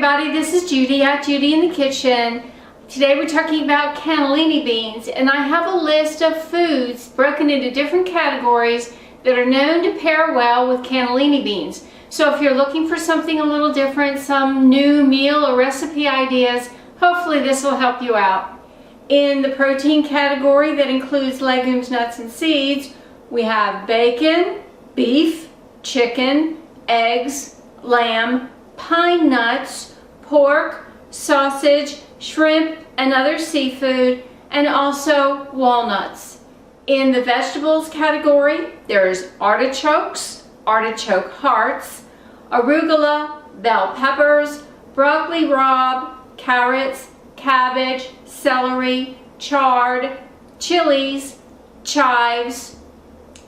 everybody, this is Judy at Judy in the Kitchen. Today we're talking about cannellini beans, and I have a list of foods broken into different categories that are known to pair well with cannellini beans. So if you're looking for something a little different, some new meal or recipe ideas, hopefully this will help you out. In the protein category that includes legumes, nuts, and seeds, we have bacon, beef, chicken, eggs, lamb, pine nuts, pork, sausage, shrimp, and other seafood, and also walnuts. In the vegetables category, there's artichokes, artichoke hearts, arugula, bell peppers, broccoli rabe, carrots, cabbage, celery, chard, chilies, chives,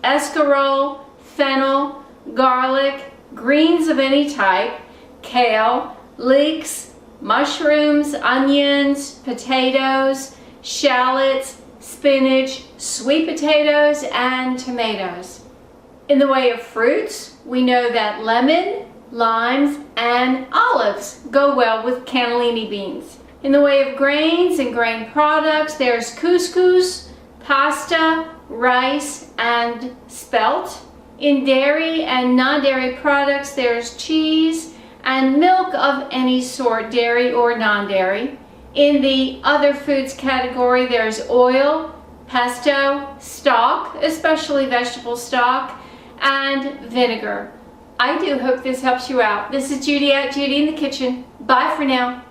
escarole, fennel, garlic, greens of any type, kale, leeks, mushrooms, onions, potatoes, shallots, spinach, sweet potatoes, and tomatoes. In the way of fruits, we know that lemon, limes, and olives go well with cannellini beans. In the way of grains and grain products, there's couscous, pasta, rice, and spelt. In dairy and non-dairy products, there's cheese and milk of any sort, dairy or non-dairy. In the other foods category, there's oil, pesto, stock, especially vegetable stock, and vinegar. I do hope this helps you out. This is Judy at Judy in the Kitchen. Bye for now.